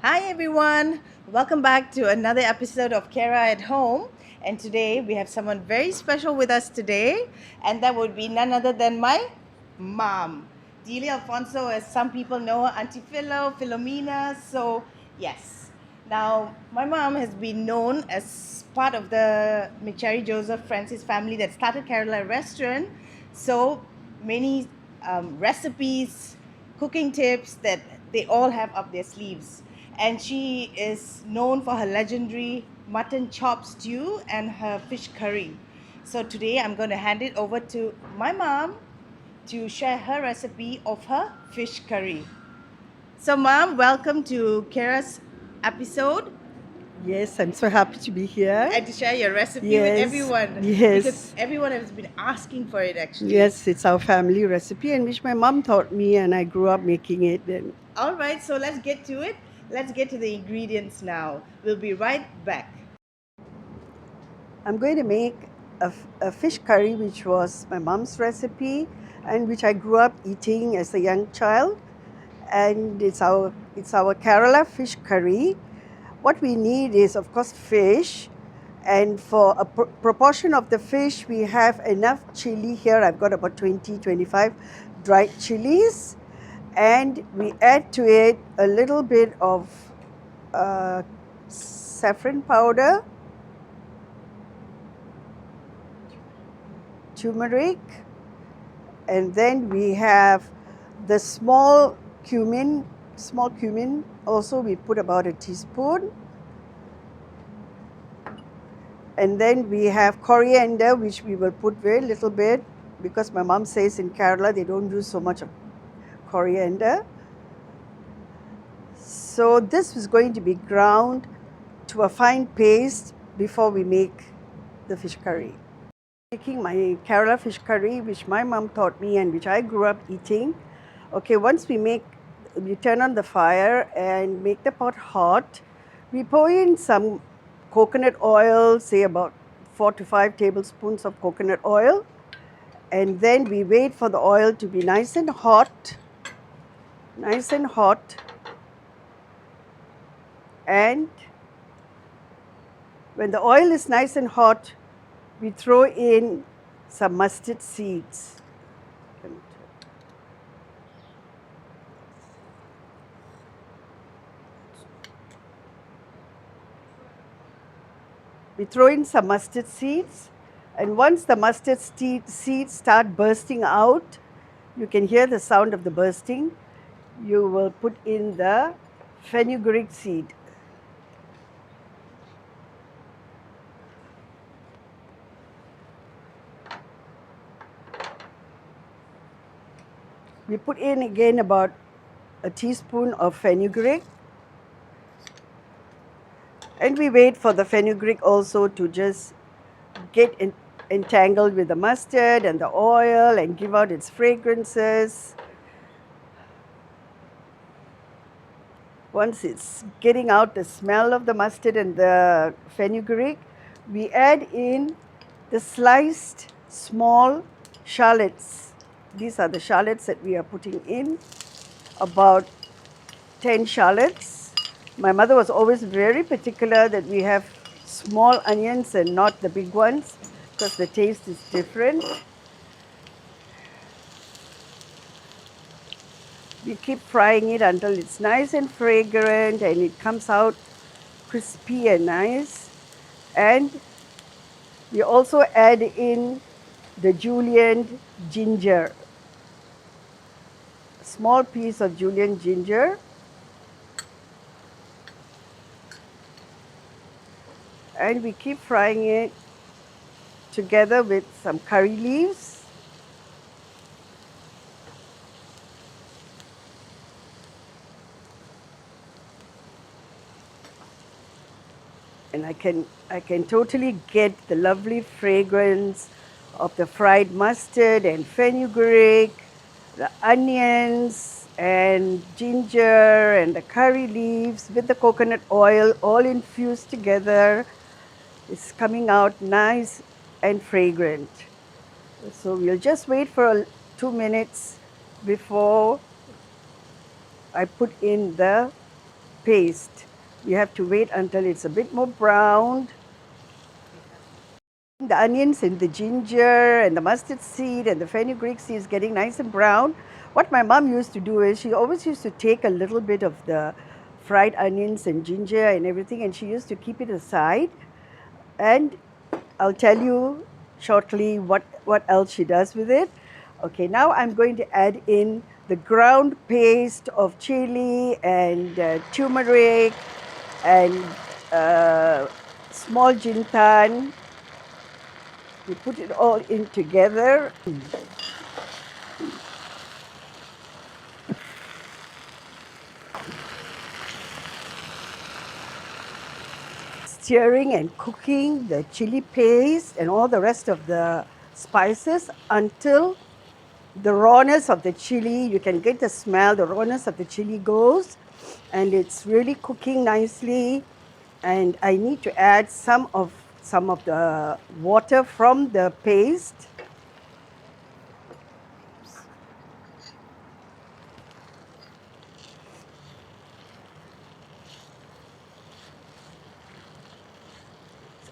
Hi everyone, welcome back to another episode of Kayra at Home. And today we have someone very special with us today, and that would be none other than my mom, Delia Alfonso, as some people know her, Auntie Philo, Philomena. So, yes. Now, my mom has been known as part of the McCherry Joseph Francis family that started Kerala Restaurant. So, many recipes, cooking tips that they all have up their sleeves. And she is known for her legendary mutton chop stew and her fish curry. So today I'm going to hand it over to my mom to share her recipe of her fish curry. So, mom, welcome to Kara's episode Yes, I'm so happy to be here. and to share your recipe with Yes, everyone because yes, everyone has been asking for it actually. yes, it's our family recipe and which my mom taught me and I grew up making it then. All right, so let's get to it. Let's get to the ingredients now. We'll be right back. I'm going to make a fish curry which was my mom's recipe and which I grew up eating as a young child, and it's our Kerala fish curry. What we need is of course fish, and for a proportion of the fish we have enough chili. Here I've got about 20-25 dried chilies, and we add to it a little bit of saffron powder, turmeric, and then we have the small cumin also we put about a teaspoon, and then we have coriander which we will put very little bit because my mom says in Kerala they don't use so much of coriander. So this is going to be ground to a fine paste before we make the fish curry. Making my Kerala fish curry, which my mom taught me and which I grew up eating. Okay, once we turn on the fire and make the pot hot. We pour in some coconut oil, say about 4 to 5 tablespoons of coconut oil. And then we wait for the oil to be nice and hot. Nice and hot. And when the oil is nice and hot, we throw in some mustard seeds. We throw in some mustard seeds, and once the mustard seeds start bursting out, you can hear the sound of the bursting, you will put in the fenugreek seed. We put in again about a teaspoon of fenugreek, and we wait for the fenugreek also to just get entangled with the mustard and the oil and give out its fragrances. Once it's getting out the smell of the mustard and the fenugreek, we add in the sliced small shallots. These are the shallots that we are putting in, about 10 shallots. My mother was always very particular that we have small onions and not the big ones because the taste is different. We keep frying it until it's nice and fragrant and it comes out crispy and nice. And we also add in the julienned ginger, a small piece of julienned ginger. And we keep frying it together with some curry leaves. And I can totally get the lovely fragrance of the fried mustard and fenugreek, the onions and ginger and the curry leaves with the coconut oil all infused together. It's coming out nice and fragrant. So we'll just wait for 2 minutes before I put in the paste. We have to wait until it's a bit more browned. The onions and the ginger and the mustard seed and the fenugreek seed is getting nice and brown. What my mom used to do is she always used to take a little bit of the fried onions and ginger and everything, and she used to keep it aside. And I'll tell you shortly what else she does with it. Okay, now I'm going to add in the ground paste of chili and turmeric and small jintan. We put it all in together. Stirring and cooking the chili paste and all the rest of the spices until the rawness of the chili, you can get the smell, the rawness of the chili goes, and it's really cooking nicely. And I need to add some of the water from the paste.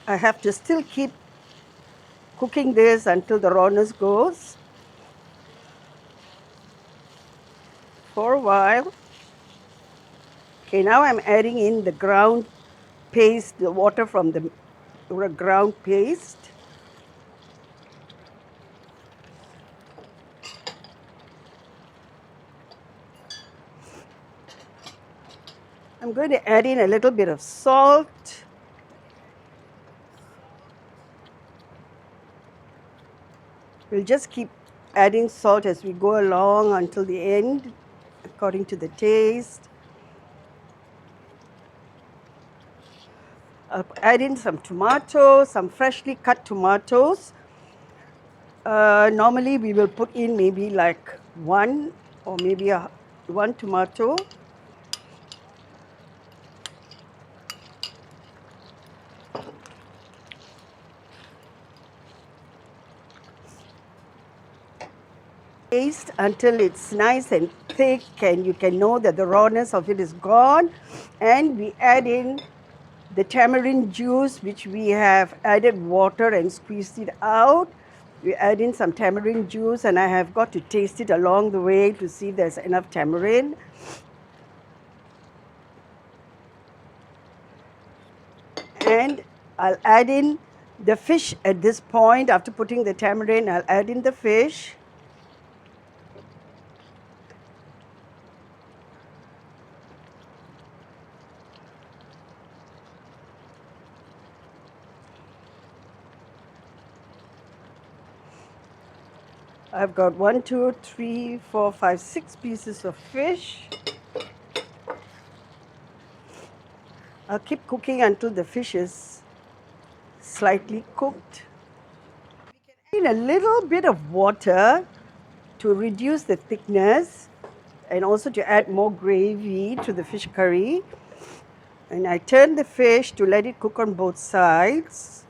I have to still keep cooking this until the rawness goes for a while. Okay, now I'm adding in the ground paste, the water from the ground paste. I'm going to add in a little bit of salt. We'll just keep adding salt as we go along until the end, according to the taste. I'll add in some tomatoes, some freshly cut tomatoes. Normally we will put in maybe like one or maybe one tomato. Paste until it's nice and thick and you can know that the rawness of it is gone. And we add in the tamarind juice, which we have added water and squeezed it out. We add in some tamarind juice, and I have got to taste it along the way to see if there's enough tamarind. And I'll add in the fish at this point. After putting the tamarind, I'll add in the fish. I've got 1, 2, 3, 4, 5, 6 pieces of fish. I'll keep cooking until the fish is slightly cooked. In a little bit of water to reduce the thickness and also to add more gravy to the fish curry. And I turn the fish to let it cook on both sides.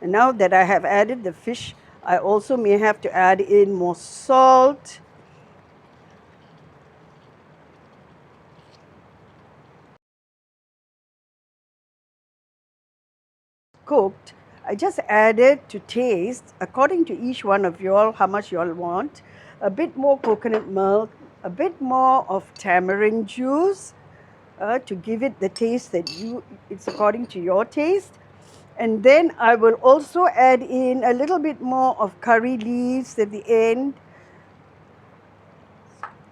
And now that I have added the fish, I also may have to add in more salt. Cooked, I just added to taste, according to each one of you all, how much you all want, a bit more coconut milk, a bit more of tamarind juice to give it the taste that it's according to your taste. And then I will also add in a little bit more of curry leaves at the end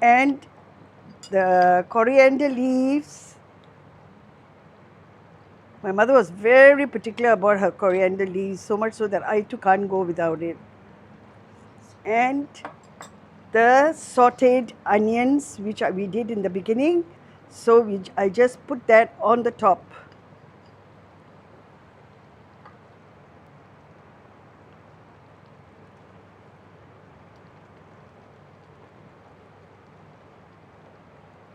and the coriander leaves. My mother was very particular about her coriander leaves, so much so that I too can't go without it. And the sauteed onions, which we did in the beginning, so I just put that on the top.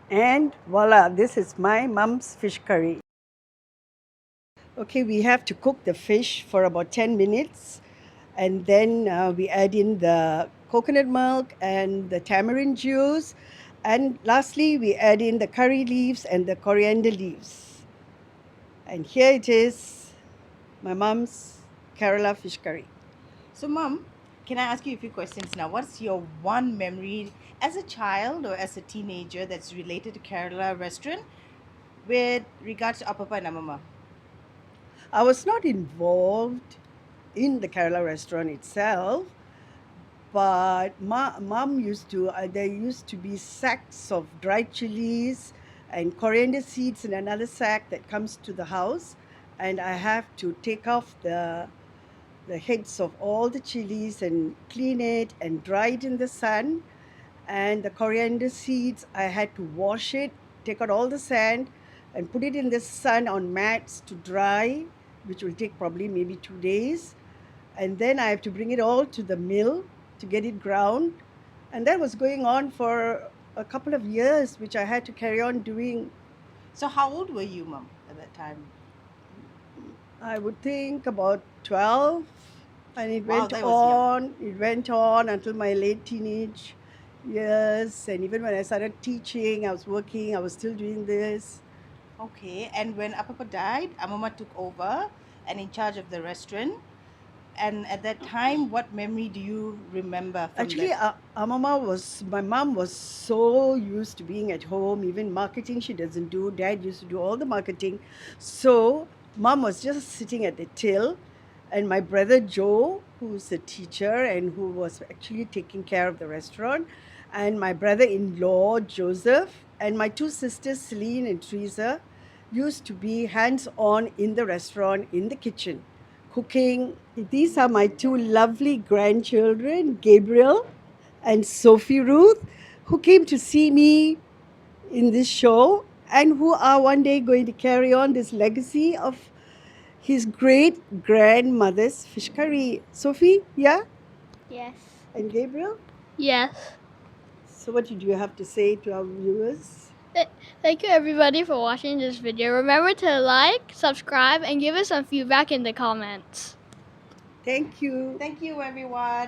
And voila, this is my mom's fish curry. Okay, we have to cook the fish for about 10 minutes and then we add in the coconut milk and the tamarind juice. And lastly, we add in the curry leaves and the coriander leaves. And here it is, my mom's Kerala fish curry. So, Mom, can I ask you a few questions now? What's your one memory as a child or as a teenager that's related to Kerala restaurant with regards to Apapa and Amama? I was not involved in the Kerala restaurant itself, but mom used to, there used to be sacks of dried chilies and coriander seeds in another sack that comes to the house, and I have to take off the heads of all the chilies and clean it and dry it in the sun. And the coriander seeds, I had to wash it, take out all the sand, and put it in the sun on mats to dry, which will take probably maybe 2 days. And then I have to bring it all to the mill to get it ground. And that was going on for a couple of years, which I had to carry on doing. So, how old were you, Mom, at that time? I would think about 12, and it Wow, went that was young. on. It went on until my late teenage years, and even when I started teaching, I was working, I was still doing this. Okay, and when Apapa died, Amama took over and in charge of the restaurant. And at that time, what memory do you remember from Actually, that? my mom was so used to being at home, even marketing she doesn't do. Dad used to do all the marketing. So, mom was just sitting at the till, and my brother Joe, who's a teacher and who was actually taking care of the restaurant, and my brother in law, Joseph, and my two sisters, Celine and Teresa, used to be hands on in the restaurant, in the kitchen, cooking. These are my two lovely grandchildren, Gabriel and Sophie Ruth, who came to see me in this show and who are one day going to carry on this legacy of his great grandmother's fish curry. Sophie, yeah? Yes. And Gabriel? Yes. So, what did you have to say to our viewers? Thank you everybody for watching this video. Remember to like, subscribe, and give us some feedback in the comments. Thank you. Thank you, everyone.